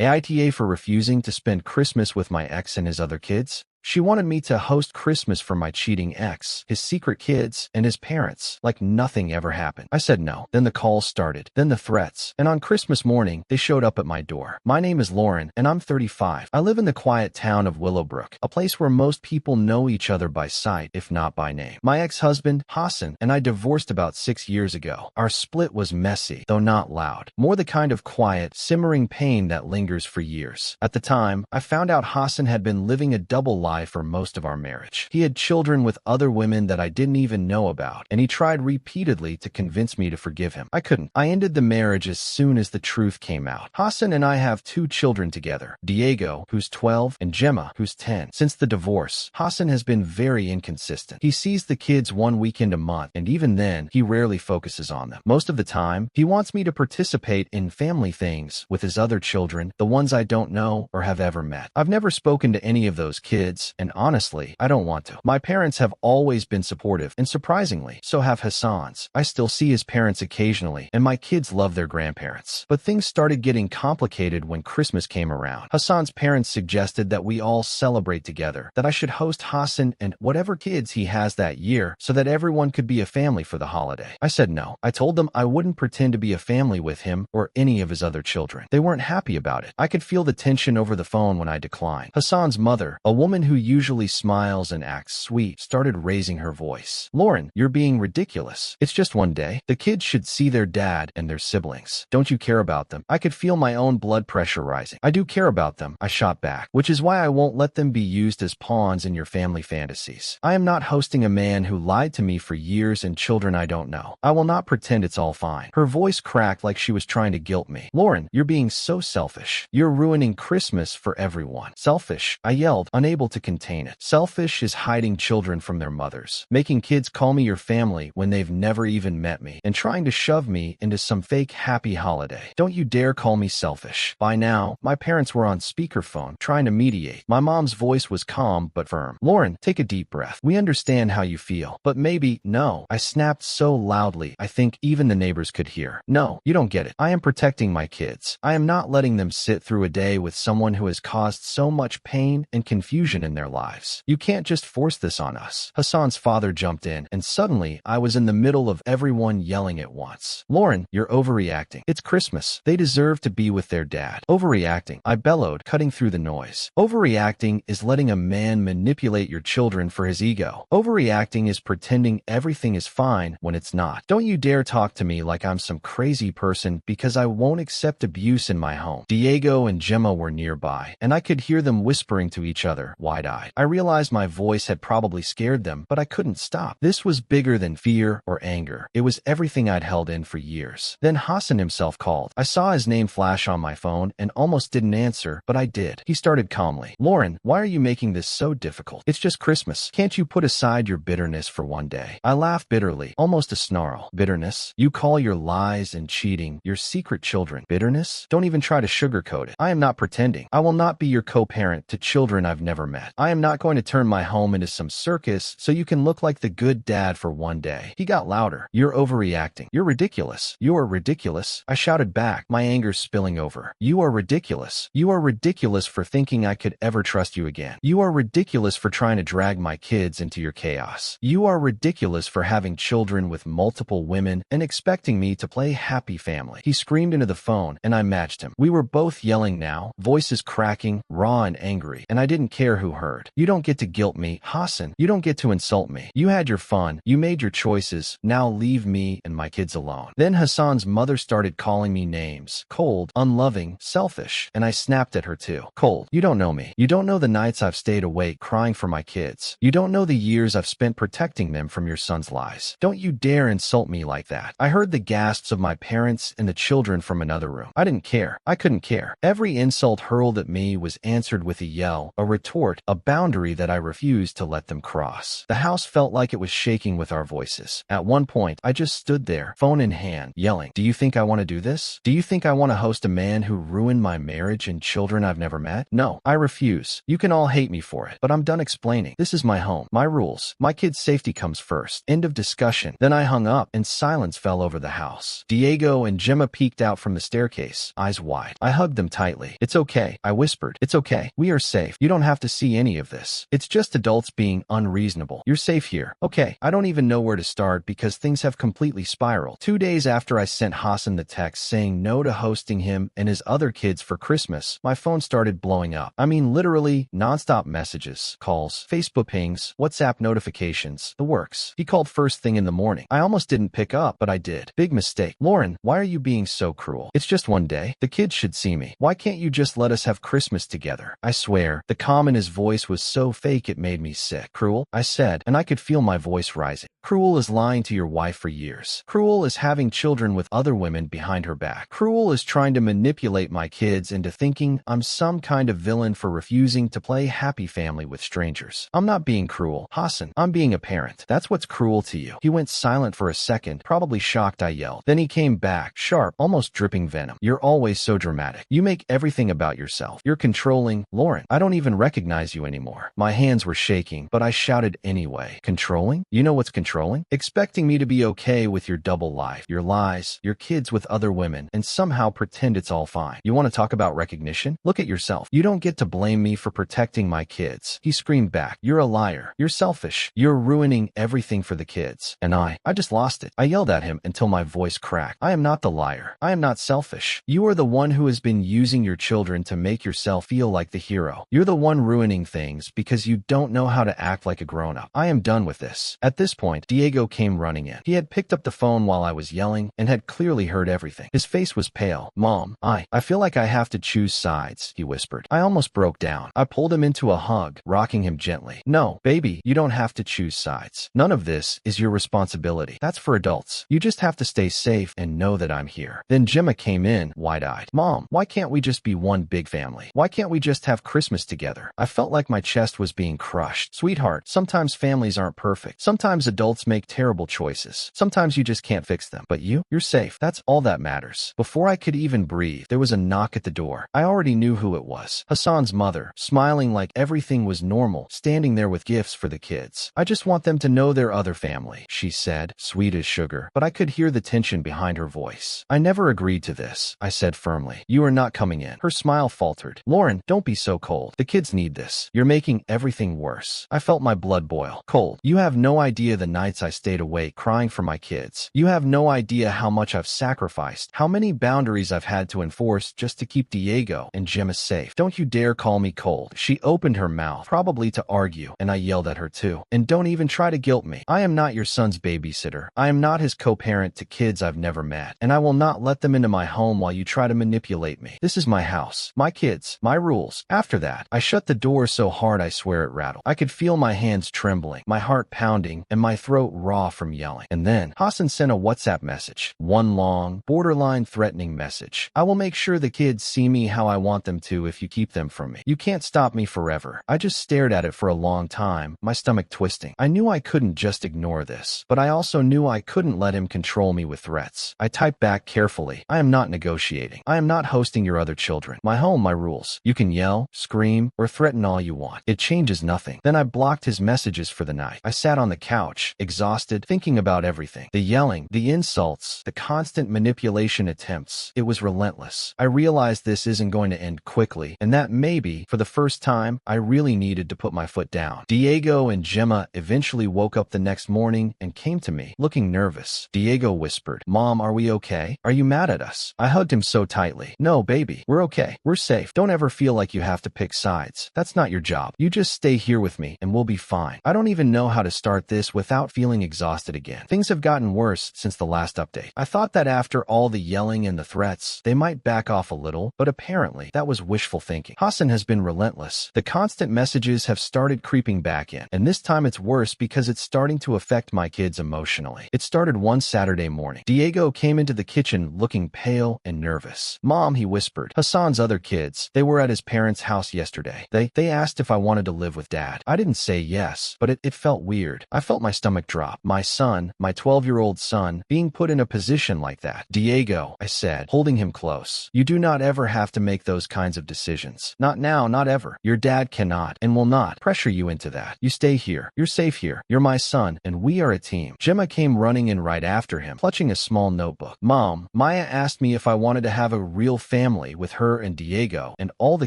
AITA for refusing to spend Christmas with my ex and his other kids. She wanted me to host Christmas for my cheating ex, his secret kids, and his parents, like nothing ever happened. I said no. Then the calls started, then the threats, and on Christmas morning, they showed up at my door. My name is Lauren, and I'm 35. I live in the quiet town of Willowbrook, a place where most people know each other by sight, if not by name. My ex-husband, Hassan, and I divorced about 6 years ago. Our split was messy, though not loud. More the kind of quiet, simmering pain that lingers for years. At the time, I found out Hassan had been living a double life for most of our marriage. He had children with other women that I didn't even know about, and he tried repeatedly to convince me to forgive him. I couldn't. I ended the marriage as soon as the truth came out. Hassan and I have 2 children together, Diego, who's 12, and Gemma, who's 10. Since the divorce, Hassan has been very inconsistent. He sees the kids 1 weekend a month, and even then, he rarely focuses on them. Most of the time, he wants me to participate in family things with his other children, the ones I don't know or have ever met. I've never spoken to any of those kids, and honestly, I don't want to. My parents have always been supportive, and surprisingly, so have Hassan's. I still see his parents occasionally, and my kids love their grandparents. But things started getting complicated when Christmas came around. Hassan's parents suggested that we all celebrate together, that I should host Hassan and whatever kids he has that year so that everyone could be a family for the holiday. I said no. I told them I wouldn't pretend to be a family with him or any of his other children. They weren't happy about it. I could feel the tension over the phone when I declined. Hassan's mother, a woman who usually smiles and acts sweet, started raising her voice. Lauren, you're being ridiculous. It's just one day. The kids should see their dad and their siblings. Don't you care about them? I could feel my own blood pressure rising. I do care about them, I shot back, which is why I won't let them be used as pawns in your family fantasies. I am not hosting a man who lied to me for years and children I don't know. I will not pretend it's all fine. Her voice cracked like she was trying to guilt me. Lauren, you're being so selfish. You're ruining Christmas for everyone. Selfish, I yelled, unable to contain it. Selfish is hiding children from their mothers, making kids call me your family when they've never even met me, and trying to shove me into some fake happy holiday. Don't you dare call me selfish. By now, my parents were on speakerphone, trying to mediate. My mom's voice was calm but firm. Lauren, take a deep breath. We understand how you feel, but maybe, no. I snapped so loudly, I think even the neighbors could hear. No, you don't get it. I am protecting my kids. I am not letting them sit through a day with someone who has caused so much pain and confusion in their lives. You can't just force this on us. Hassan's father jumped in, and suddenly I was in the middle of everyone yelling at once. Lauren, you're overreacting. It's Christmas. They deserve to be with their dad. Overreacting, I bellowed, cutting through the noise. Overreacting is letting a man manipulate your children for his ego. Overreacting is pretending everything is fine when it's not. Don't you dare talk to me like I'm some crazy person, because I won't accept abuse in my home. Diego and Gemma were nearby, and I could hear them whispering to each other, wide-eyed. I realized my voice had probably scared them, but I couldn't stop. This was bigger than fear or anger. It was everything I'd held in for years. Then Hassan himself called. I saw his name flash on my phone and almost didn't answer, but I did. He started calmly. Lauren, why are you making this so difficult? It's just Christmas. Can't you put aside your bitterness for one day? I laughed bitterly, almost a snarl. Bitterness? You call your lies and cheating your secret children bitterness? Don't even try to sugarcoat it. I am not pretending. I will not be your co-parent to children I've never met. I am not going to turn my home into some circus so you can look like the good dad for one day. He got louder. You're overreacting. You're ridiculous. You're ridiculous. I shouted back, my anger spilling over. You are ridiculous. You are ridiculous for thinking I could ever trust you again. You are ridiculous for trying to drag my kids into your chaos. You are ridiculous for having children with multiple women and expecting me to play happy family. He screamed into the phone, and I matched him. We were both yelling now, voices cracking, raw and angry, and I didn't care who heard. You don't get to guilt me, Hassan. You don't get to insult me. You had your fun. You made your choices. Now leave me and my kids alone. Then Hassan's mother started calling me names. Cold, unloving, selfish, and I snapped at her too. Cold, you don't know me. You don't know the nights I've stayed awake crying for my kids. You don't know the years I've spent protecting them from your son's lies. Don't you dare insult me like that. I heard the gasps of my parents and the children from another room. I didn't care. I couldn't care. Every insult hurled at me was answered with a yell, a retort, a boundary that I refused to let them cross. The house felt like it was shaking with our voices. At one point, I just stood there, phone in hand, yelling, "Do you think I want to do this? Do you think I want to host a man who ruined my marriage and children I've never met? No, I refuse. You can all hate me for it, but I'm done explaining. This is my home, my rules. My kids' safety comes first." End of discussion. Then I hung up and silence fell over the house. Diego and Gemma peeked out from the staircase, eyes wide. I hugged them tightly. "It's okay," I whispered. "It's okay. We are safe. You don't have to see any of this. It's just adults being unreasonable. You're safe here." Okay, I don't even know where to start because things have completely spiraled. 2 days after I sent Hassan the text saying no to hosting him and his other kids for Christmas, my phone started blowing up. I mean, literally nonstop messages, calls, Facebook pings, WhatsApp notifications, the works. He called first thing in the morning. I almost didn't pick up, but I did. "Big mistake. Lauren, why are you being so cruel? It's just one day. The kids should see me. Why can't you just let us have Christmas together?" I swear, the calm in his voice was so fake it made me sick. "Cruel?" I said, and I could feel my voice rising. "Cruel is lying to your wife for years. Cruel is having children with other women behind her back. Cruel is trying to manipulate my kids into thinking I'm some kind of villain for refusing to play happy family with strangers. I'm not being cruel, Hassan. I'm being a parent. That's what's cruel to you." He went silent for a second, probably shocked I yelled. Then he came back, sharp, almost dripping venom. "You're always so dramatic. You make everything about yourself. You're controlling. Lauren, I don't even recognize you anymore." My hands were shaking, but I shouted anyway. "Controlling? You know what's controlling? Expecting me to be okay with your double life, your lies, your kids with other women, and somehow pretend it's all fine. You want to talk about recognition? Look at yourself. You don't get to blame me for protecting my kids." He screamed back, "You're a liar. You're selfish. You're ruining everything for the kids." And I just lost it. I yelled at him until my voice cracked. "I am not the liar. I am not selfish. You are the one who has been using your children to make yourself feel like the hero. You're the one ruining things because you don't know how to act like a grown-up. I am done with this." At this point, Diego came running in. He had picked up the phone while I was yelling and had clearly heard everything. His face was pale. "Mom, I feel like I have to choose sides," he whispered. I almost broke down. I pulled him into a hug, rocking him gently. "No, baby, you don't have to choose sides. None of this is your responsibility. That's for adults. You just have to stay safe and know that I'm here." Then Gemma came in, wide-eyed. "Mom, why can't we just be one big family? Why can't we just have Christmas together?" I felt like my chest was being crushed. "Sweetheart, sometimes families aren't perfect. Sometimes adults make terrible choices. Sometimes you just can't fix them. But you're safe. That's all that matters." Before I could even breathe, there was a knock at the door. I already knew who it was. Hassan's mother, smiling like everything was normal, standing there with gifts for the kids. "I just want them to know their other family," she said, sweet as sugar, but I could hear the tension behind her voice. "I never agreed to this," I said firmly. "You are not coming in." Her smile faltered. "Lauren, don't be so cold. The kids need this. You're making everything worse." I felt my blood boil. "Cold, you have no idea the nights I stayed awake crying for my kids. You have no idea how much I've sacrificed, how many boundaries I've had to enforce just to keep Diego and Gemma safe. Don't you dare call me cold." She opened her mouth, probably to argue, and I yelled at her too. "And don't even try to guilt me. I am not your son's babysitter. I am not his co-parent to kids I've never met, and I will not let them into my home while you try to manipulate me. This is my house, my kids, my rules." After that, I shut the door so hard I swear it rattled. I could feel my hands trembling, my heart pounding, and my throat raw from yelling. And then Hassan sent a WhatsApp message, one long, borderline threatening message. "I will make sure the kids see me how I want them to if you keep them from me. You can't stop me forever." I just stared at it for a long time, my stomach twisting. I knew I couldn't just ignore this, but I also knew I couldn't let him control me with threats. I typed back carefully, "I am not negotiating. I am not hosting your other children. My home, my rules. You can yell, scream, or threaten all you want. It changes nothing." Then I blocked his messages for the night. I sat on the couch, exhausted, thinking about everything. The yelling, the insults, the constant manipulation attempts. It was relentless. I realized this isn't going to end quickly, and that maybe, for the first time, I really needed to put my foot down. Diego and Gemma eventually woke up the next morning and came to me, looking nervous. Diego whispered, "Mom, are we okay? Are you mad at us?" I hugged him so tightly. "No, baby, we're okay. We're safe. Don't ever feel like you have to pick sides. That's not your job. You just stay here with me and we'll be fine." I don't even know how to start this without feeling exhausted again. Things have gotten worse since the last update. I thought that after all the yelling and the threats, they might back off a little, but apparently that was wishful thinking. Hassan has been relentless. The constant messages have started creeping back in, and this time it's worse because it's starting to affect my kids emotionally. It started one Saturday morning. Diego came into the kitchen looking pale and nervous. "Mom," he whispered. "Hassan's other kids, they were at his parents' house yesterday. They They asked if I wanted to live with Dad. I didn't say yes, but it felt weird. I felt my stomach drop. My son, my 12-year-old son, being put in a position like that. Diego, I said, holding him close. You do not ever have to make those kinds of decisions. Not now, not ever. Your dad cannot and will not pressure you into that. You stay here. You're safe here. You're my son, and we are a team. Gemma came running in right after him, clutching a small notebook. Mom, Maya asked me if I wanted to have a real family with her and Diego and all the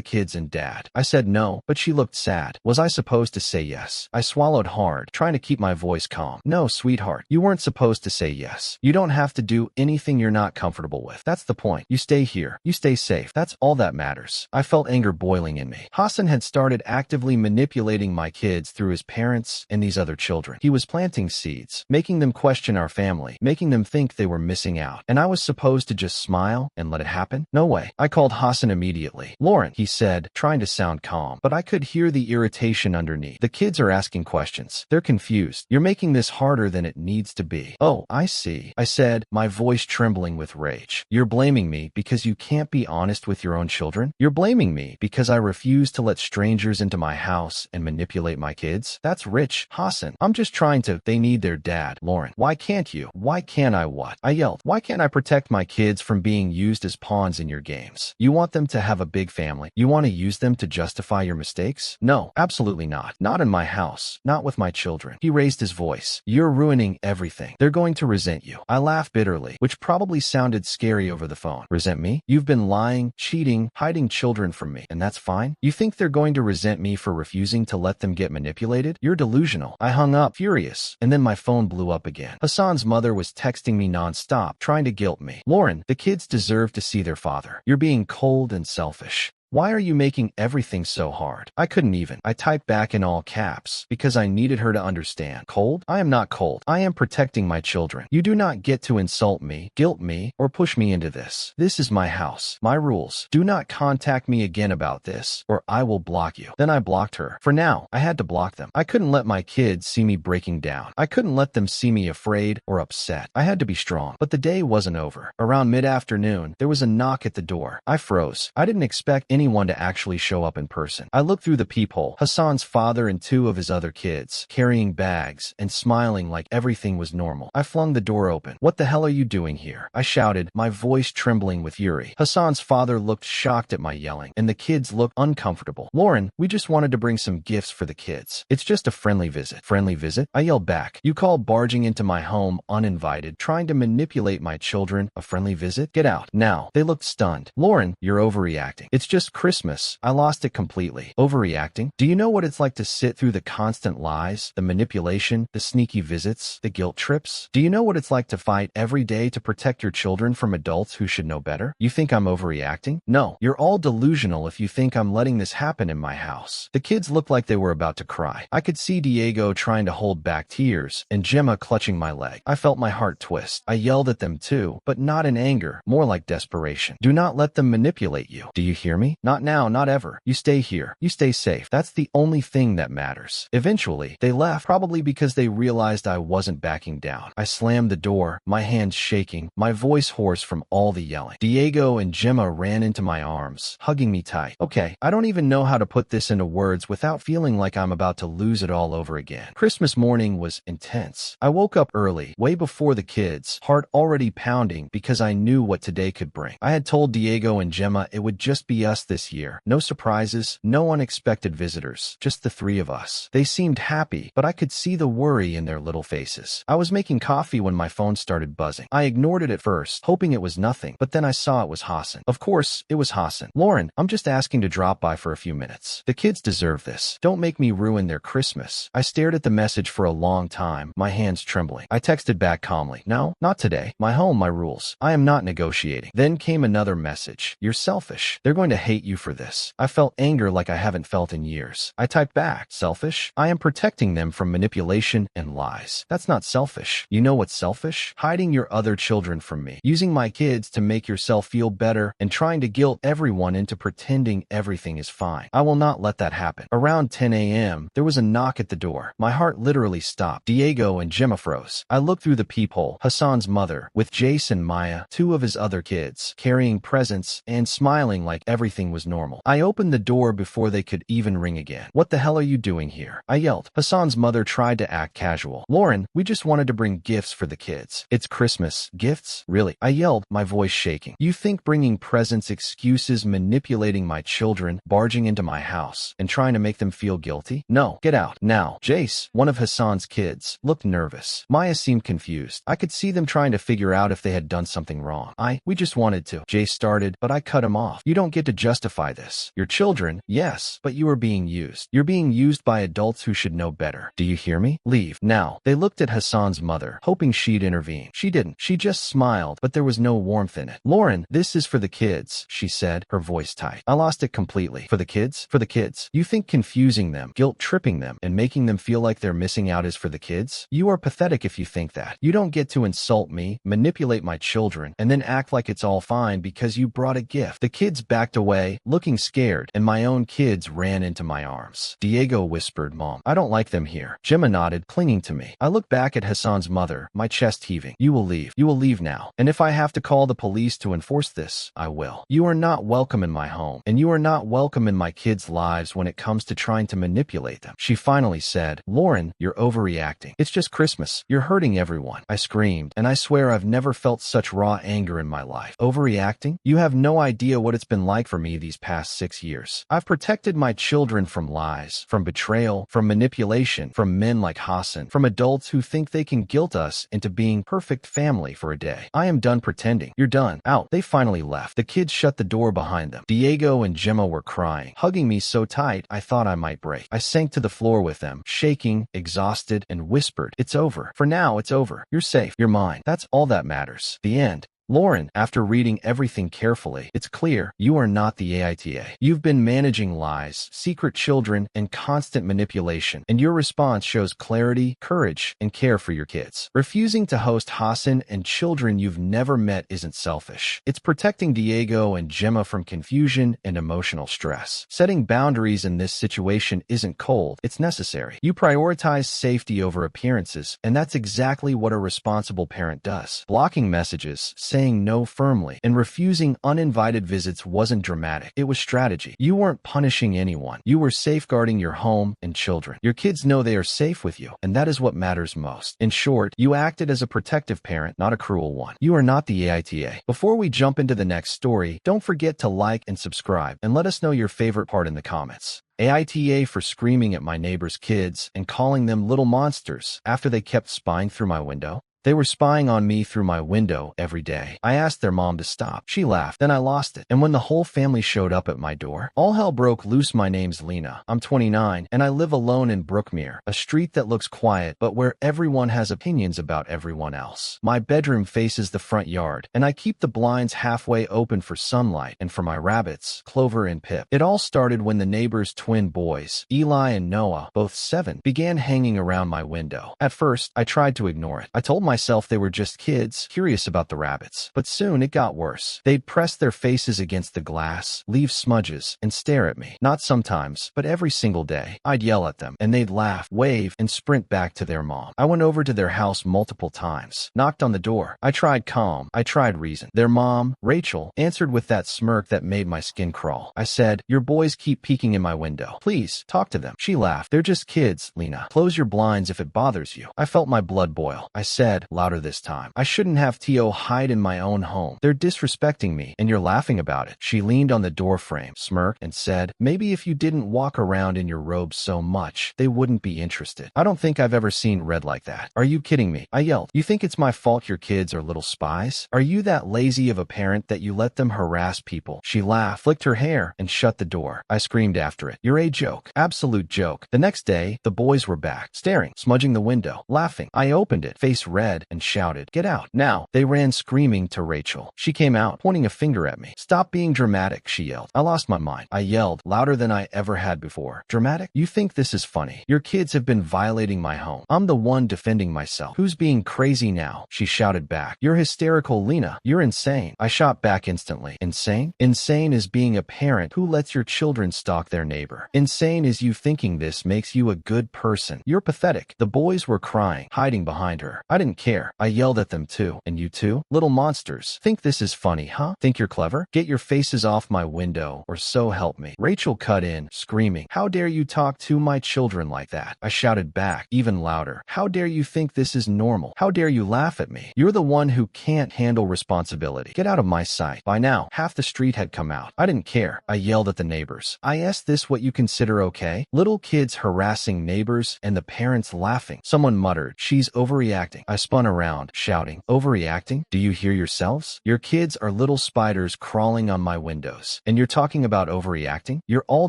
kids and Dad. I said no, but she looked sad. Was I supposed to say yes? I swallowed hard, trying to keep my voice calm. No, sweetheart, you weren't supposed to say yes. You don't have to do anything you're not comfortable with. That's the point. You stay here. You stay safe. That's all that matters. I felt anger boiling in me. Hassan had started actively manipulating my kids through his parents and these other children. He was planting seeds, making them question our family, making them think they were missing out. And I was supposed to just smile and let it happen? No way. I called Hassan immediately. Lauren, he said, trying to sound calm, but I could hear the irritation underneath. The kids are asking questions. They're confused. You're making this harder than it needs to be. Oh, I see, I said, my voice trembling with rage. You're blaming me because you can't be honest with your own children? You're blaming me because I refuse to let strangers into my house and manipulate my kids? That's rich, Hassan. I'm just trying to. They need their dad. Lauren, why can't you? Why can't I what? I yelled. Why can't I protect my kids from being used as pawns in your games? You want them to have a big family. You want to use them to justify your mistakes? No, absolutely not. Not in my house. Not with my children. He raised his voice. You're ruining everything. They're going to resent you. I laughed bitterly, which probably sounded scary over the phone. Resent me? You've been lying, cheating, hiding children from me, and that's fine? You think they're going to resent me for refusing to let them get manipulated? You're delusional. I hung up, furious, and then my phone blew up again. Hassan's mother was texting me nonstop, trying to guilt me. Lauren, the kids deserve to see their father. You're being cold and selfish. Why are you making everything so hard? I couldn't even. I typed back in all caps because I needed her to understand. Cold? I am not cold. I am protecting my children. You do not get to insult me, guilt me, or push me into this. This is my house, my rules. Do not contact me again about this, or I will block you. Then I blocked her. For now, I had to block them. I couldn't let my kids see me breaking down. I couldn't let them see me afraid or upset. I had to be strong. But the day wasn't over. Around mid-afternoon, there was a knock at the door. I froze. I didn't expect anyone to actually show up in person. I looked through the peephole. Hassan's father and two of his other kids, carrying bags and smiling like everything was normal. I flung the door open. What the hell are you doing here? I shouted, my voice trembling with fury. Hassan's father looked shocked at my yelling, and the kids looked uncomfortable. Lauren, we just wanted to bring some gifts for the kids. It's just a friendly visit. Friendly visit? I yelled back. You call barging into my home uninvited, trying to manipulate my children a friendly visit? Get out. Now. They looked stunned. Lauren, you're overreacting. It's just Christmas. I lost it completely. Overreacting? Do you know what it's like to sit through the constant lies, the manipulation, the sneaky visits, the guilt trips? Do you know what it's like to fight every day to protect your children from adults who should know better? You think I'm overreacting? No, you're all delusional if you think I'm letting this happen in my house. The kids looked like they were about to cry. I could see Diego trying to hold back tears and Gemma clutching my leg. I felt my heart twist. I yelled at them too, but not in anger, more like desperation. Do not let them manipulate you. Do you hear me? Not now, not ever. You stay here. You stay safe. That's the only thing that matters. Eventually, they left, probably because they realized I wasn't backing down. I slammed the door, my hands shaking, my voice hoarse from all the yelling. Diego and Gemma ran into my arms, hugging me tight. Okay, I don't even know how to put this into words without feeling like I'm about to lose it all over again. Christmas morning was intense. I woke up early, way before the kids, heart already pounding because I knew what today could bring. I had told Diego and Gemma it would just be us this year. No surprises, no unexpected visitors, just the three of us. They seemed happy, but I could see the worry in their little faces. I was making coffee when my phone started buzzing. I ignored it at first, hoping it was nothing, but then I saw it was Hassan. Of course, it was Hassan. Lauren, I'm just asking to drop by for a few minutes. The kids deserve this. Don't make me ruin their Christmas. I stared at the message for a long time, my hands trembling. I texted back calmly. No, not today. My home, my rules. I am not negotiating. Then came another message. You're selfish. They're going to hate you for this. I felt anger like I haven't felt in years. I typed back, selfish? I am protecting them from manipulation and lies. That's not selfish. You know what's selfish? Hiding your other children from me. Using my kids to make yourself feel better and trying to guilt everyone into pretending everything is fine. I will not let that happen. Around 10 a.m., there was a knock at the door. My heart literally stopped. Diego and Gemma froze. I looked through the peephole. Hassan's mother, with Jace and Maya, two of his other kids, carrying presents and smiling like everything everything was normal. I opened the door before they could even ring again. "What the hell are you doing here?" I yelled. Hassan's mother tried to act casual. "Lauren, we just wanted to bring gifts for the kids. It's Christmas. Gifts? Really?" I yelled, my voice shaking. "You think bringing presents, excuses, manipulating my children, barging into my house, and trying to make them feel guilty? No, get out. Now." Jace, one of Hassan's kids, looked nervous. Maya seemed confused. I could see them trying to figure out if they had done something wrong. We just wanted to," Jace started, but I cut him off. "You don't get to justify this. Your children, yes, but you are being used. You're being used by adults who should know better. Do you hear me? Leave, now." They looked at Hassan's mother, hoping she'd intervene. She didn't. She just smiled, but there was no warmth in it. "Lauren, this is for the kids," she said, her voice tight. I lost it completely. "For the kids? For the kids? You think confusing them, guilt-tripping them, and making them feel like they're missing out is for the kids? You are pathetic if you think that. You don't get to insult me, manipulate my children, and then act like it's all fine because you brought a gift." The kids backed away, looking scared, and my own kids ran into my arms. Diego whispered, "Mom, I don't like them here." Gemma nodded, clinging to me. I looked back at Hassan's mother, my chest heaving. "You will leave. You will leave now. And if I have to call the police to enforce this, I will. You are not welcome in my home, and you are not welcome in my kids' lives when it comes to trying to manipulate them." She finally said, "Lauren, you're overreacting. It's just Christmas. You're hurting everyone." I screamed, and I swear I've never felt such raw anger in my life. "Overreacting? You have no idea what it's been like for me these past 6 years. I've protected my children from lies, from betrayal, from manipulation, from men like Hassan, from adults who think they can guilt us into being perfect family for a day. I am done pretending. You're done. Out." They finally left. The kids shut the door behind them. Diego and Gemma were crying, hugging me so tight I thought I might break. I sank to the floor with them, shaking, exhausted, and whispered, "It's over. For now, it's over. You're safe. You're mine. That's all that matters." The end. Lauren, after reading everything carefully, it's clear you are not the AITA. You've been managing lies, secret children, and constant manipulation, and your response shows clarity, courage, and care for your kids. Refusing to host Hassan and children you've never met isn't selfish. It's protecting Diego and Gemma from confusion and emotional stress. Setting boundaries in this situation isn't cold, it's necessary. You prioritize safety over appearances, and that's exactly what a responsible parent does. Blocking messages, saying no firmly, and refusing uninvited visits wasn't dramatic. It was strategy. You weren't punishing anyone. You were safeguarding your home and children. Your kids know they are safe with you, and that is what matters most. In short, you acted as a protective parent, not a cruel one. You are not the AITA. Before we jump into the next story, don't forget to like and subscribe, and let us know your favorite part in the comments. AITA for screaming at my neighbor's kids and calling them little monsters after they kept spying through my window. They were spying on me through my window every day. I asked their mom to stop. She laughed. Then I lost it. And when the whole family showed up at my door, all hell broke loose. My name's Lena. I'm 29, and I live alone in Brookmere, a street that looks quiet, but where everyone has opinions about everyone else. My bedroom faces the front yard, and I keep the blinds halfway open for sunlight and for my rabbits, Clover and Pip. It all started when the neighbor's twin boys, Eli and Noah, both 7, began hanging around my window. At first, I tried to ignore it. I told myself they were just kids, curious about the rabbits. But soon it got worse. They'd press their faces against the glass, leave smudges, and stare at me. Not sometimes, but every single day. I'd yell at them, and they'd laugh, wave, and sprint back to their mom. I went over to their house multiple times, knocked on the door. I tried calm. I tried reason. Their mom, Rachel, answered with that smirk that made my skin crawl. I said, "Your boys keep peeking in my window. Please, talk to them." She laughed. "They're just kids, Lena. Close your blinds if it bothers you." I felt my blood boil. I said, louder this time, "I shouldn't have Tio hide in my own home. They're disrespecting me, and you're laughing about it." She leaned on the door frame, smirked, and said, "Maybe if you didn't walk around in your robes so much, they wouldn't be interested." I don't think I've ever seen red like that. "Are you kidding me?" I yelled. "You think it's my fault your kids are little spies? Are you that lazy of a parent that you let them harass people?" She laughed, flicked her hair, and shut the door. I screamed after it, "You're a joke. Absolute joke." The next day, the boys were back, staring, smudging the window, laughing. I opened it, face red, and shouted, "Get out, now." They ran screaming to Rachel. She came out, pointing a finger at me. "Stop being dramatic," she yelled. I lost my mind. I yelled, louder than I ever had before. "Dramatic? You think this is funny? Your kids have been violating my home. I'm the one defending myself. Who's being crazy now?" She shouted back. "You're hysterical, Lena. You're insane." I shot back instantly. Insane? Insane is being a parent who lets your children stalk their neighbor. Insane is you thinking this makes you a good person. You're pathetic. The boys were crying, hiding behind her. I didn't didn't care. I yelled at them too. And you too? Little monsters. Think this is funny, huh? Think you're clever? Get your faces off my window, or so help me. Rachel cut in, screaming, "How dare you talk to my children like that?" I shouted back, even louder, "How dare you think this is normal? How dare you laugh at me? You're the one who can't handle responsibility. Get out of my sight." By now, half the street had come out. I didn't care. I yelled at the neighbors. "I asked this what you consider okay? Little kids harassing neighbors and the parents laughing." Someone muttered, "She's overreacting." I spun around, shouting, "Overreacting? Do you hear yourselves? Your kids are little spiders crawling on my windows. And you're talking about overreacting? You're all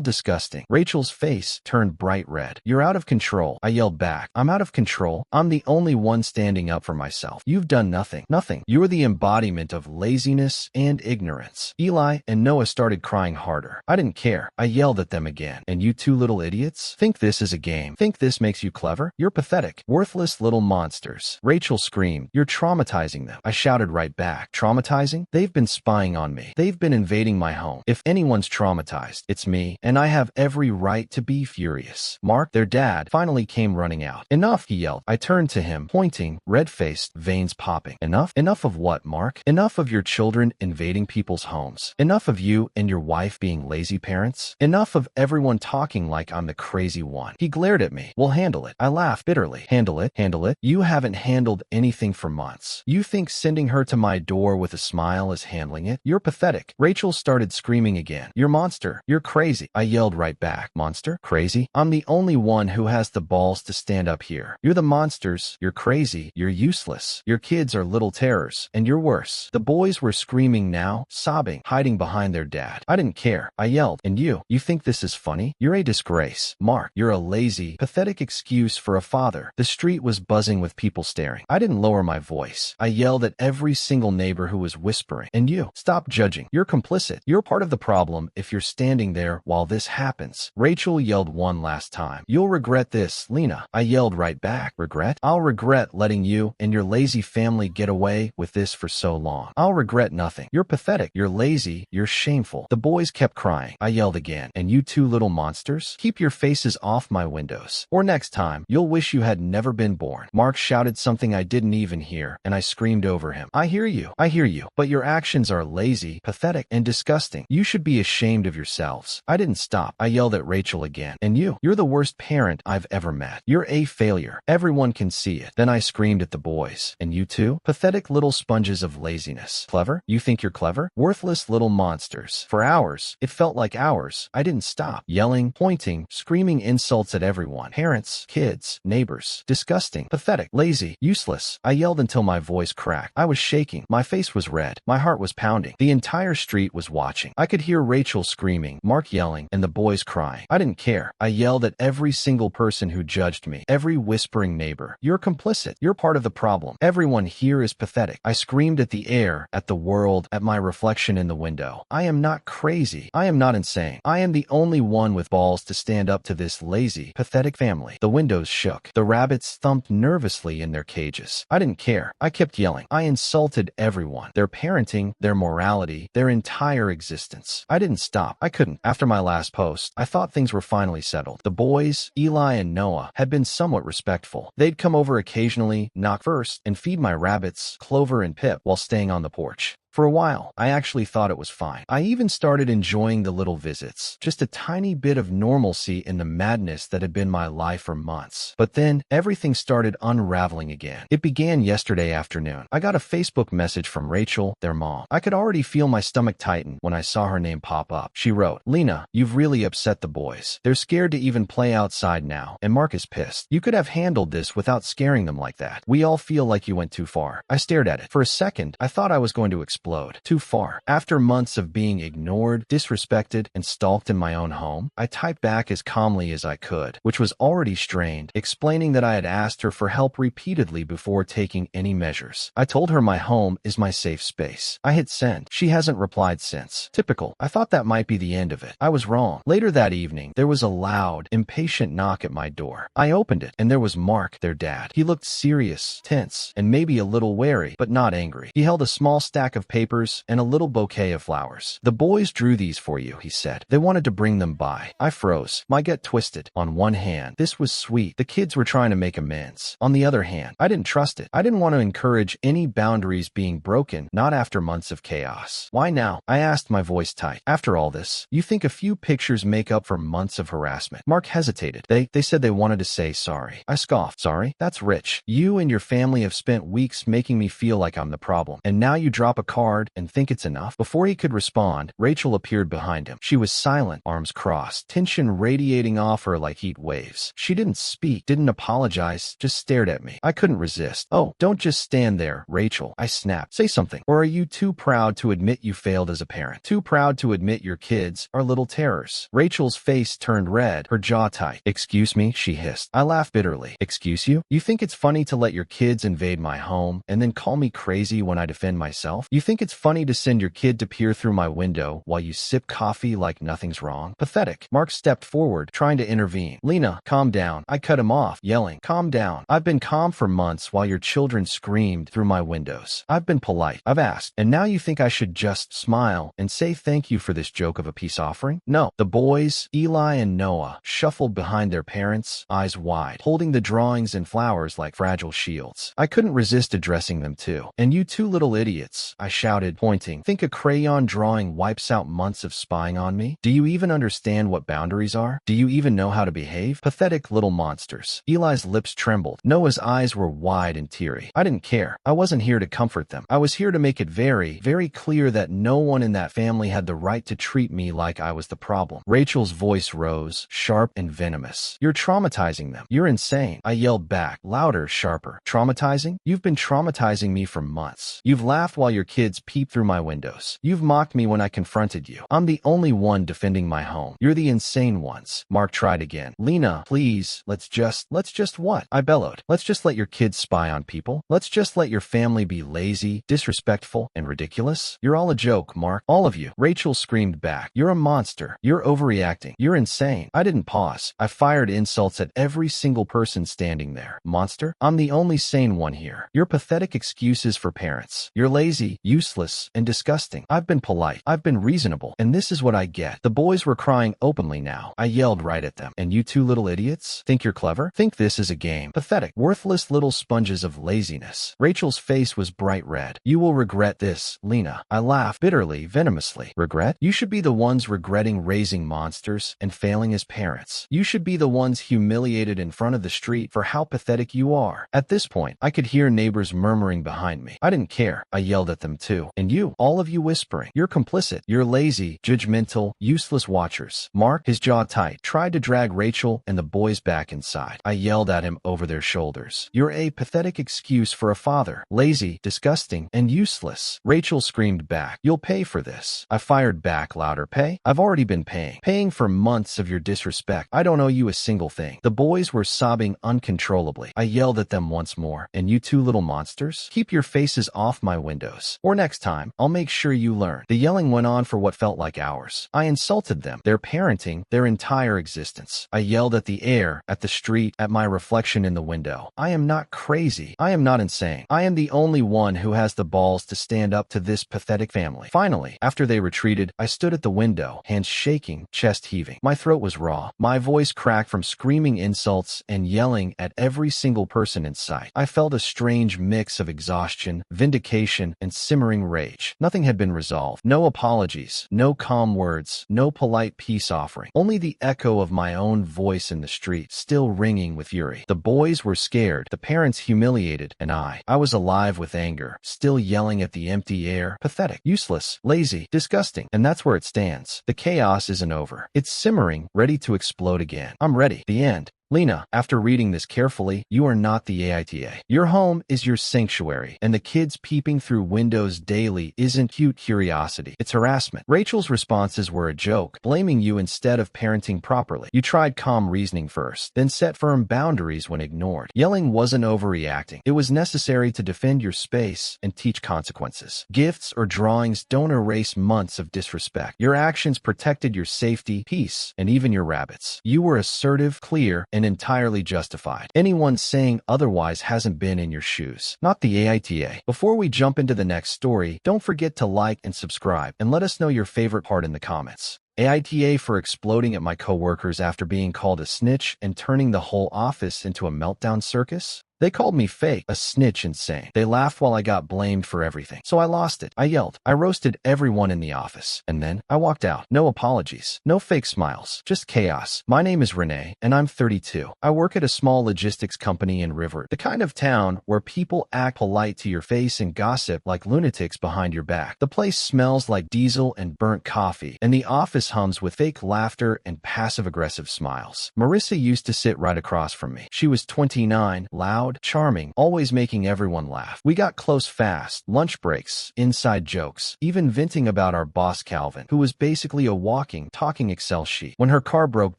disgusting." Rachel's face turned bright red. "You're out of control." I yelled back, "I'm out of control? I'm the only one standing up for myself. You've done nothing. Nothing. You're the embodiment of laziness and ignorance." Eli and Noah started crying harder. I didn't care. I yelled at them again. "And you two little idiots? Think this is a game? Think this makes you clever? You're pathetic. Worthless little monsters." Rachel screamed, "You're traumatizing them." I shouted right back, "Traumatizing? They've been spying on me. They've been invading my home. If anyone's traumatized, it's me, and I have every right to be furious." Mark, their dad, finally came running out. "Enough," he yelled. I turned to him, pointing, red-faced, veins popping. "Enough? Enough of what, Mark? Enough of your children invading people's homes. Enough of you and your wife being lazy parents. Enough of everyone talking like I'm the crazy one." He glared at me. "We'll handle it." I laughed bitterly. "Handle it? Handle it? You haven't handled anything for months. You think sending her to my door with a smile is handling it? You're pathetic." Rachel started screaming again. "You're monster. You're crazy." I yelled right back. "Monster? Crazy? I'm the only one who has the balls to stand up here. You're the monsters. You're crazy. You're useless. Your kids are little terrors. And you're worse." The boys were screaming now, sobbing, hiding behind their dad. I didn't care. I yelled, "And you think this is funny? You're a disgrace. Mark, you're a lazy, pathetic excuse for a father." The street was buzzing with people staring. I didn't lower my voice. I yelled at every single neighbor who was whispering, "And you, stop judging. You're complicit. You're part of the problem if you're standing there while this happens." Rachel yelled one last time, "You'll regret this, Lena." I yelled right back, "Regret? I'll regret letting you and your lazy family get away with this for so long. I'll regret nothing. You're pathetic. You're lazy. You're shameful." The boys kept crying. I yelled again, "And you two little monsters? Keep your faces off my windows. Or next time, you'll wish you had never been born." Mark shouted something I didn't even hear, and I screamed over him, I hear you, but your actions are lazy, pathetic, and disgusting. You should be ashamed of yourselves." I didn't stop. I yelled at Rachel again, "And you're the worst parent I've ever met. You're a failure. Everyone can see it." Then I screamed at the boys, "And you too? Pathetic little sponges of laziness. Clever? You think you're clever? Worthless little monsters." For hours, it felt like hours, I didn't stop, yelling, pointing, screaming insults at everyone. Parents, kids, neighbors. Disgusting, pathetic, lazy, useless. I yelled until my voice cracked. I was shaking. My face was red. My heart was pounding. The entire street was watching. I could hear Rachel screaming, Mark yelling, and the boys crying. I didn't care. I yelled at every single person who judged me, every whispering neighbor. "You're complicit. You're part of the problem. Everyone here is pathetic." I screamed at the air, at the world, at my reflection in the window. I am not crazy. I am not insane. I am the only one with balls to stand up to this lazy, pathetic family. The windows shook. The rabbits thumped nervously in their cages. I didn't care. I kept yelling. I insulted everyone. Their parenting, their morality, their entire existence. I didn't stop. I couldn't. After my last post, I thought things were finally settled. The boys, Eli and Noah, had been somewhat respectful. They'd come over occasionally, knock first, and feed my rabbits, Clover and Pip, while staying on the porch. For a while, I actually thought it was fine. I even started enjoying the little visits, just a tiny bit of normalcy in the madness that had been my life for months. But then, everything started unraveling again. It began yesterday afternoon. I got a Facebook message from Rachel, their mom. I could already feel my stomach tighten when I saw her name pop up. She wrote, "Lena, you've really upset the boys. They're scared to even play outside now, and Mark is pissed. You could have handled this without scaring them like that. We all feel like you went too far." I stared at it. For a second, I thought I was going to explode. Too far. After months of being ignored, disrespected, and stalked in my own home, I typed back as calmly as I could, which was already strained, explaining that I had asked her for help repeatedly before taking any measures. I told her my home is my safe space. I hit send. She hasn't replied since. Typical. I thought that might be the end of it. I was wrong. Later that evening, there was a loud, impatient knock at my door. I opened it, and there was Mark, their dad. He looked serious, tense, and maybe a little wary, but not angry. He held a small stack of papers, and a little bouquet of flowers. The boys drew these for you, he said. They wanted to bring them by. I froze. My gut twisted. On one hand, this was sweet. The kids were trying to make amends. On the other hand, I didn't trust it. I didn't want to encourage any boundaries being broken, not after months of chaos. Why now? I asked, my voice tight. After all this, you think a few pictures make up for months of harassment? Mark hesitated. They said they wanted to say sorry. I scoffed. Sorry? That's rich. You and your family have spent weeks making me feel like I'm the problem. And now you drop a card and think it's enough? Before he could respond, Rachel appeared behind him. She was silent, arms crossed, tension radiating off her like heat waves. She didn't speak, didn't apologize, just stared at me. I couldn't resist. Oh, don't just stand there, Rachel, I snapped. Say something. Or are you too proud to admit you failed as a parent? Too proud to admit your kids are little terrors? Rachel's face turned red, her jaw tight. Excuse me, she hissed. I laughed bitterly. Excuse you? You think it's funny to let your kids invade my home and then call me crazy when I defend myself? You think it's funny to send your kid to peer through my window while you sip coffee like nothing's wrong? Pathetic. Mark stepped forward, trying to intervene. Lena, calm down. I cut him off, yelling, calm down. I've been calm for months while your children screamed through my windows. I've been polite. I've asked. And now you think I should just smile and say thank you for this joke of a peace offering? No. The boys, Eli and Noah, shuffled behind their parents, eyes wide, holding the drawings and flowers like fragile shields. I couldn't resist addressing them too. And you two little idiots, I shouted, pointing. Think a crayon drawing wipes out months of spying on me? Do you even understand what boundaries are? Do you even know how to behave? Pathetic little monsters. Eli's lips trembled. Noah's eyes were wide and teary. I didn't care. I wasn't here to comfort them. I was here to make it very, very clear that no one in that family had the right to treat me like I was the problem. Rachel's voice rose, sharp and venomous. You're traumatizing them. You're insane. I yelled back, louder, sharper. Traumatizing? You've been traumatizing me for months. You've laughed while your kids peeped through my windows. You've mocked me when I confronted you. I'm the only one defending my home. You're the insane ones. Mark tried again. Lena, please, let's just what? I bellowed. Let's just let your kids spy on people. Let's just let your family be lazy, disrespectful, and ridiculous. You're all a joke, Mark. All of you. Rachel screamed back. You're a monster. You're overreacting. You're insane. I didn't pause. I fired insults at every single person standing there. Monster? I'm the only sane one here. Your pathetic excuses for parents. You're lazy, useless, and disgusting. I've been polite. I've been reasonable. And this is what I get. The boys were crying openly now. I yelled right at them. And you two little idiots? Think you're clever? Think this is a game? Pathetic. Worthless little sponges of laziness. Rachel's face was bright red. You will regret this, Lena. I laughed bitterly, venomously. Regret? You should be the ones regretting raising monsters and failing as parents. You should be the ones humiliated in front of the street for how pathetic you are. At this point, I could hear neighbors murmuring behind me. I didn't care. I yelled at them too. And you, all of you whispering. You're complicit. You're lazy, judgmental, useless watchers. Mark, his jaw tight, tried to drag Rachel and the boys back inside. I yelled at him over their shoulders. You're a pathetic excuse for a father. Lazy, disgusting, and useless. Rachel screamed back. You'll pay for this. I fired back louder. Pay? I've already been paying. Paying for months of your disrespect. I don't owe you a single thing. The boys were sobbing uncontrollably. I yelled at them once more. And you two little monsters? Keep your faces off my windows. Or next time, I'll make sure you learn. The yelling went on for what felt like hours. I insulted them, their parenting, their entire existence. I yelled at the air, at the street, at my reflection in the window. I am not crazy. I am not insane. I am the only one who has the balls to stand up to this pathetic family. Finally, after they retreated, I stood at the window, hands shaking, chest heaving. My throat was raw. My voice cracked from screaming insults and yelling at every single person in sight. I felt a strange mix of exhaustion, vindication, and simmering rage. Nothing had been resolved. No apologies, no calm words, no polite peace offering. Only the echo of my own voice in the street, still ringing with fury. The boys were scared, the parents humiliated, and I was alive with anger, still yelling at the empty air. Pathetic, useless, lazy, disgusting. And that's where it stands. The chaos isn't over. It's simmering, ready to explode again. I'm ready. The end. Lena, after reading this carefully, you are not the AITA. Your home is your sanctuary, and the kids peeping through windows daily isn't cute curiosity. It's harassment. Rachel's responses were a joke, blaming you instead of parenting properly. You tried calm reasoning first, then set firm boundaries when ignored. Yelling wasn't overreacting. It was necessary to defend your space and teach consequences. Gifts or drawings don't erase months of disrespect. Your actions protected your safety, peace, and even your rabbits. You were assertive, clear, and entirely justified. Anyone saying otherwise hasn't been in your shoes. Not the AITA. Before we jump into the next story, don't forget to like and subscribe, and let us know your favorite part in the comments. AITA for exploding at my coworkers after being called a snitch and turning the whole office into a meltdown circus? They called me fake, a snitch, insane. They laughed while I got blamed for everything. So I lost it. I yelled. I roasted everyone in the office. And then I walked out. No apologies. No fake smiles. Just chaos. My name is Renee, and I'm 32. I work at a small logistics company in River, the kind of town where people act polite to your face and gossip like lunatics behind your back. The place smells like diesel and burnt coffee, and the office hums with fake laughter and passive-aggressive smiles. Marissa used to sit right across from me. She was 29, loud, charming, always making everyone laugh. We got close fast, lunch breaks, inside jokes, even venting about our boss Calvin, who was basically a walking, talking Excel sheet. When her car broke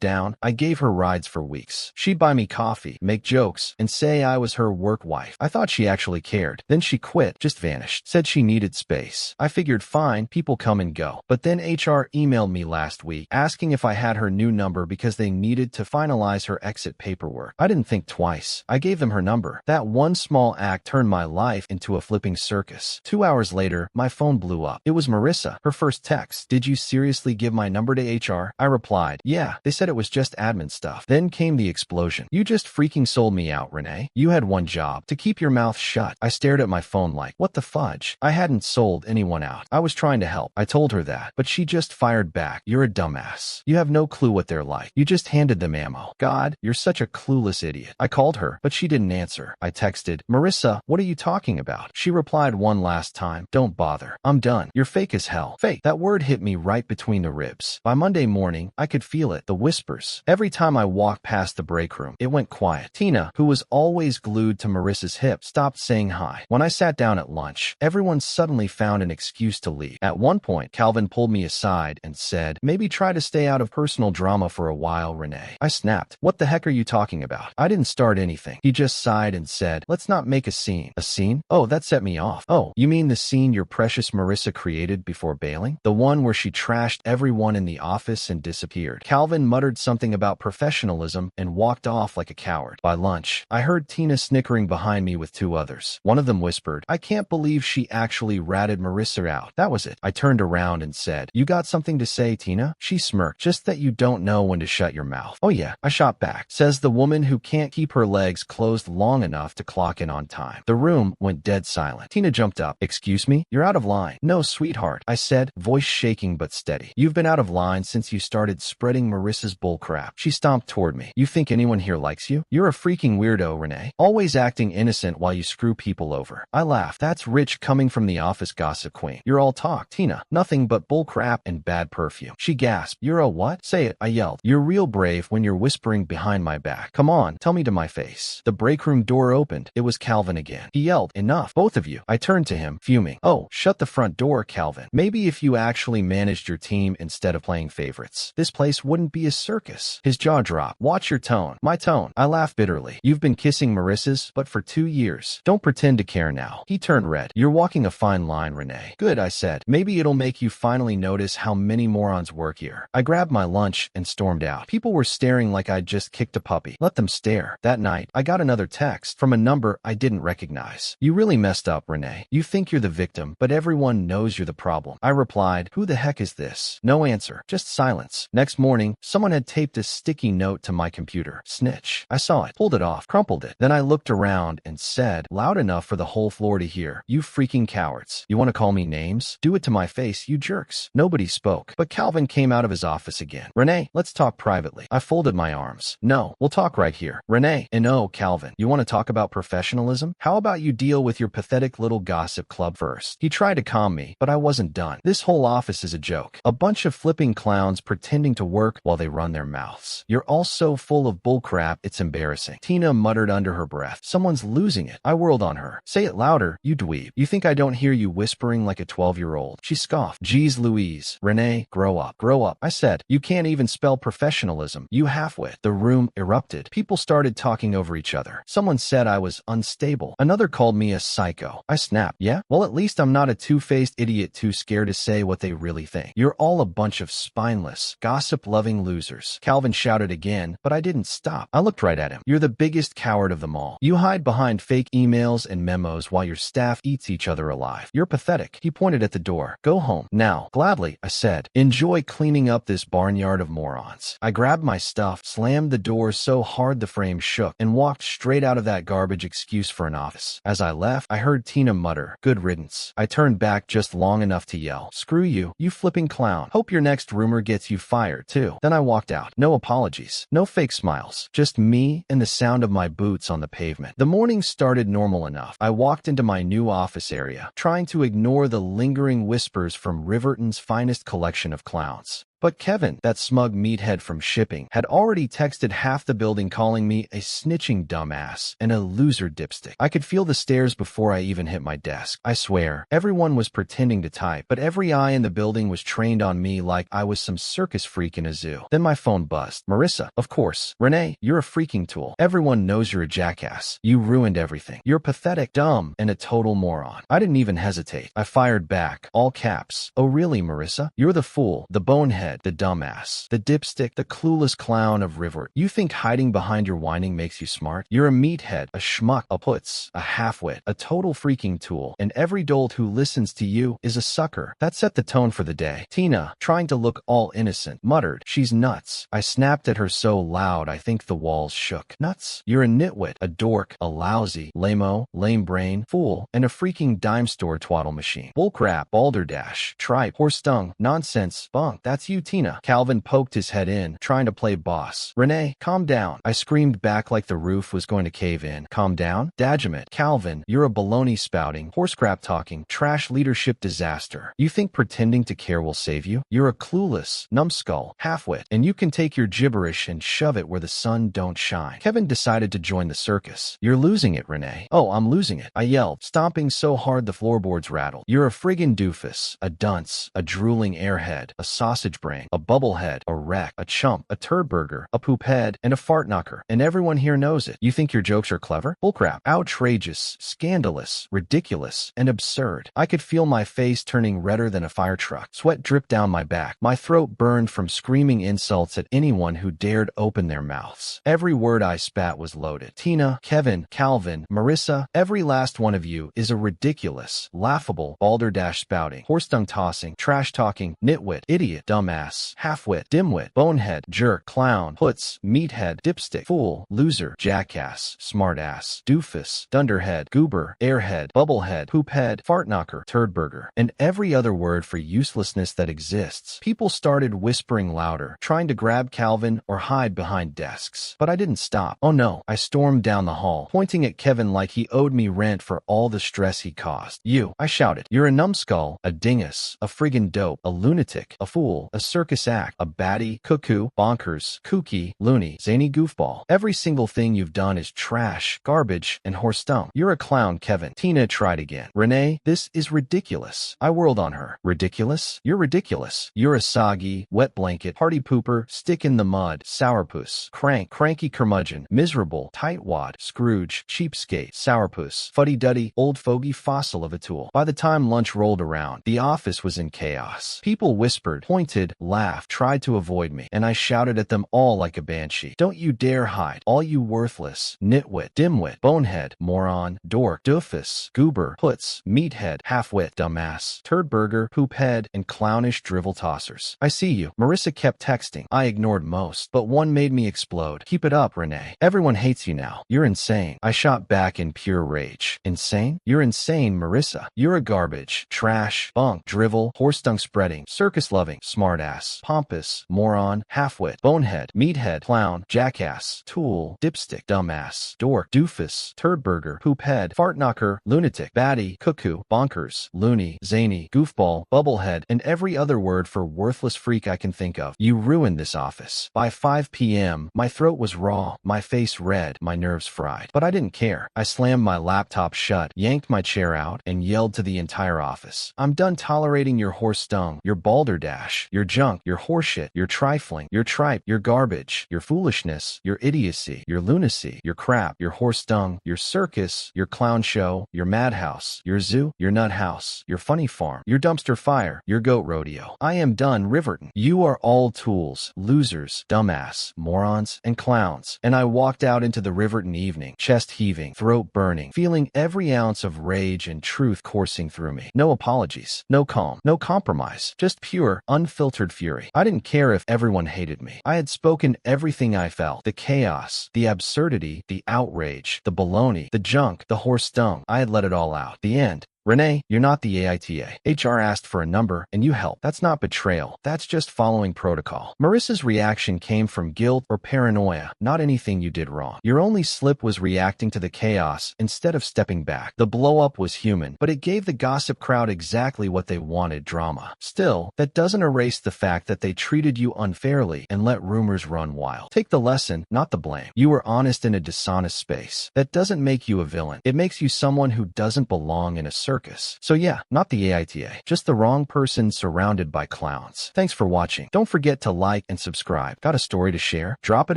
down, I gave her rides for weeks. She'd buy me coffee, make jokes, and say I was her work wife. I thought she actually cared. Then she quit, just vanished, said she needed space. I figured fine, people come and go. But then HR emailed me last week, asking if I had her new number because they needed to finalize her exit paperwork. I didn't think twice. I gave them her number. That one small act turned my life into a flipping circus. 2 hours later, my phone blew up. It was Marissa. Her first text. Did you seriously give my number to HR? I replied, yeah. They said it was just admin stuff. Then came the explosion. You just freaking sold me out, Renee. You had one job, to keep your mouth shut. I stared at my phone like, what the fudge? I hadn't sold anyone out. I was trying to help. I told her that, but she just fired back. You're a dumbass. You have no clue what they're like. You just handed them ammo. God, you're such a clueless idiot. I called her, but she didn't answer. I texted, Marissa, what are you talking about? She replied one last time, don't bother. I'm done. You're fake as hell. Fake. That word hit me right between the ribs. By Monday morning, I could feel it, the whispers. Every time I walked past the break room, it went quiet. Tina, who was always glued to Marissa's hip, stopped saying hi. When I sat down at lunch, everyone suddenly found an excuse to leave. At one point, Calvin pulled me aside and said, maybe try to stay out of personal drama for a while, Renee. I snapped. What the heck are you talking about? I didn't start anything. He just sighed and said, let's not make a scene. A scene? Oh, that set me off. Oh, you mean the scene your precious Marissa created before bailing? The one where she trashed everyone in the office and disappeared. Calvin muttered something about professionalism and walked off like a coward. By lunch, I heard Tina snickering behind me with two others. One of them whispered, I can't believe she actually ratted Marissa out. That was it. I turned around and said, you got something to say, Tina? She smirked, just that you don't know when to shut your mouth. Oh yeah, I shot back, says the woman who can't keep her legs closed long enough to clock in on time. The room went dead silent. Tina jumped up. Excuse me? You're out of line. No, sweetheart, I said, voice shaking but steady. You've been out of line since you started spreading Marissa's bullcrap. She stomped toward me. You think anyone here likes you? You're a freaking weirdo, Renee. Always acting innocent while you screw people over. I laughed. That's rich coming from the office gossip queen. You're all talk, Tina. Nothing but bullcrap and bad perfume. She gasped. You're a what? Say it, I yelled. You're real brave when you're whispering behind my back. Come on, tell me to my face. The break room door opened. It was Calvin again. He yelled, enough, both of you. I turned to him, fuming. Oh, shut the front door, Calvin. Maybe if you actually managed your team instead of playing favorites, this place wouldn't be a circus. His jaw dropped. Watch your tone. My tone. I laughed bitterly. You've been kissing Marissa's, but for 2 years. Don't pretend to care now. He turned red. You're walking a fine line, Renee. Good, I said. Maybe it'll make you finally notice how many morons work here. I grabbed my lunch and stormed out. People were staring like I'd just kicked a puppy. Let them stare. That night, I got another text from a number I didn't recognize. You really messed up, Renee. You think you're the victim, but everyone knows you're the problem. I replied, who the heck is this? No answer, just silence. Next morning, someone had taped a sticky note to my computer. Snitch. I saw it, pulled it off, crumpled it. Then I looked around and said, loud enough for the whole floor to hear, you freaking cowards. You want to call me names? Do it to my face, you jerks. Nobody spoke, but Calvin came out of his office again. Renee, let's talk privately. I folded my arms. No, we'll talk right here. Renee, and oh, Calvin, you want to talk about professionalism? How about you deal with your pathetic little gossip club first? He tried to calm me, but I wasn't done. This whole office is a joke. A bunch of flipping clowns pretending to work while they run their mouths. You're all so full of bullcrap, it's embarrassing. Tina muttered under her breath. Someone's losing it. I whirled on her. Say it louder, you dweeb. You think I don't hear you whispering like a 12-year-old? She scoffed. Geez Louise. Renee, grow up. Grow up. I said, you can't even spell professionalism. You halfwit. The room erupted. People started talking over each other. Someone said I was unstable. Another called me a psycho. I snapped. Yeah? Well, at least I'm not a two-faced idiot too scared to say what they really think. You're all a bunch of spineless, gossip-loving losers. Calvin shouted again, but I didn't stop. I looked right at him. You're the biggest coward of them all. You hide behind fake emails and memos while your staff eats each other alive. You're pathetic. He pointed at the door. Go home. Now. Gladly, I said. Enjoy cleaning up this barnyard of morons. I grabbed my stuff, slammed the door so hard the frame shook, and walked straight out of that garbage excuse for an office. As I left, I heard Tina mutter, "Good riddance." I turned back just long enough to yell, "Screw you, you flipping clown. Hope your next rumor gets you fired, too." Then I walked out. No apologies. No fake smiles. Just me and the sound of my boots on the pavement. The morning started normal enough. I walked into my new office area, trying to ignore the lingering whispers from Riverton's finest collection of clowns. But Kevin, that smug meathead from shipping, had already texted half the building calling me a snitching dumbass and a loser dipstick. I could feel the stares before I even hit my desk. I swear, everyone was pretending to type, but every eye in the building was trained on me like I was some circus freak in a zoo. Then my phone buzzed. Marissa, of course. Renee, you're a freaking tool. Everyone knows you're a jackass. You ruined everything. You're pathetic, dumb, and a total moron. I didn't even hesitate. I fired back, all caps. Oh really, Marissa? You're the fool, the bonehead, the dumbass, the dipstick, the clueless clown of River. You think hiding behind your whining makes you smart? You're a meathead, a schmuck, a putz, a halfwit, a total freaking tool, and every dolt who listens to you is a sucker. That set the tone for the day. Tina, trying to look all innocent, muttered, "She's nuts." I snapped at her so loud I think the walls shook. Nuts? You're a nitwit, a dork, a lousy, lame-o, lame brain, fool, and a freaking dime store twaddle machine. Bullcrap, balderdash, tripe, horse-dung, nonsense, bunk. That's you, Tina. Calvin poked his head in, trying to play boss. Renee, calm down. I screamed back like the roof was going to cave in. Calm down? Dadgummit. Calvin, you're a baloney spouting, horse crap talking, trash leadership disaster. You think pretending to care will save you? You're a clueless, numbskull, halfwit, and you can take your gibberish and shove it where the sun don't shine. Kevin decided to join the circus. You're losing it, Renee. Oh, I'm losing it, I yelled, stomping so hard the floorboards rattled. You're a friggin' doofus, a dunce, a drooling airhead, a sausage brain, a bubblehead, a wreck, a chump, a turd burger, a poop head, and a fart knocker, and everyone here knows it. You think your jokes are clever? Bullcrap. Outrageous, scandalous, ridiculous, and absurd. I could feel my face turning redder than a fire truck. Sweat dripped down my back. My throat burned from screaming insults at anyone who dared open their mouths. Every word I spat was loaded. Tina, Kevin, Calvin, Marissa, every last one of you is a ridiculous, laughable, balderdash spouting, horse-dung tossing, trash-talking, nitwit, idiot, dumbass, halfwit, dimwit, bonehead, jerk, clown, putz, meathead, dipstick, fool, loser, jackass, smartass, doofus, dunderhead, goober, airhead, bubblehead, poophead, fartknocker, turdburger, and every other word for uselessness that exists. People started whispering louder, trying to grab Calvin or hide behind desks. But I didn't stop. Oh no, I stormed down the hall, pointing at Kevin like he owed me rent for all the stress he caused. You, I shouted, you're a numbskull, a dingus, a friggin' dope, a lunatic, a fool, a circus act, a batty, cuckoo, bonkers, kooky, loony, zany goofball. Every single thing you've done is trash, garbage, and horse-dung. You're a clown, Kevin. Tina tried again. Renee, this is ridiculous. I whirled on her. Ridiculous? You're ridiculous. You're a soggy, wet blanket, party pooper, stick in the mud, sourpuss, cranky curmudgeon, miserable, tightwad, Scrooge, cheapskate, sourpuss, fuddy-duddy, old fogey fossil of a tool. By the time lunch rolled around, the office was in chaos. People whispered, pointed, laughed, tried to avoid me, and I shouted at them all like a banshee. Don't you dare hide, all you worthless, nitwit, dimwit, bonehead, moron, dork, doofus, goober, putz, meathead, halfwit, dumbass, turdburger, poophead, and clownish drivel tossers. I see you. Marissa kept texting. I ignored most, but one made me explode. Keep it up, Renee. Everyone hates you now. You're insane. I shot back in pure rage. Insane? You're insane, Marissa. You're a garbage, trash, bunk, drivel, horse-dung spreading, circus-loving, smartass, pompous, moron, halfwit, bonehead, meathead, clown, jackass, tool, dipstick, dumbass, dork, doofus, turdburger, poophead, fartknocker, lunatic, batty, cuckoo, bonkers, loony, zany, goofball, bubblehead, and every other word for worthless freak I can think of. You ruined this office. By 5 p.m., my throat was raw, my face red, my nerves fried. But I didn't care. I slammed my laptop shut, yanked my chair out, and yelled to the entire office. I'm done tolerating your horse-dung, your balderdash, your junk, your horseshit, your trifling, your tripe, your garbage, your foolishness, your idiocy, your lunacy, your crap, your horse dung, your circus, your clown show, your madhouse, your zoo, your nut house, your funny farm, your dumpster fire, your goat rodeo. I am done Riverton. You are all tools, losers, dumbass, morons, and clowns. And I walked out into the Riverton evening, chest heaving, throat burning, feeling every ounce of rage and truth coursing through me. No apologies, no calm, no compromise, just pure, unfiltered fury. I didn't care if everyone hated me. I had spoken everything I felt. The chaos, the absurdity, the outrage, the baloney, the junk, the horse dung. I had let it all out. The end. Renee, you're not the AITA. HR asked for a number, and you helped. That's not betrayal. That's just following protocol. Marissa's reaction came from guilt or paranoia, not anything you did wrong. Your only slip was reacting to the chaos instead of stepping back. The blow-up was human, but it gave the gossip crowd exactly what they wanted: drama. Still, that doesn't erase the fact that they treated you unfairly and let rumors run wild. Take the lesson, not the blame. You were honest in a dishonest space. That doesn't make you a villain. It makes you someone who doesn't belong in a circus. So yeah, not the AITA, just the wrong person surrounded by clowns. Thanks for watching. Don't forget to like and subscribe. Got a story to share? Drop it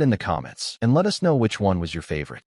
in the comments and let us know which one was your favorite.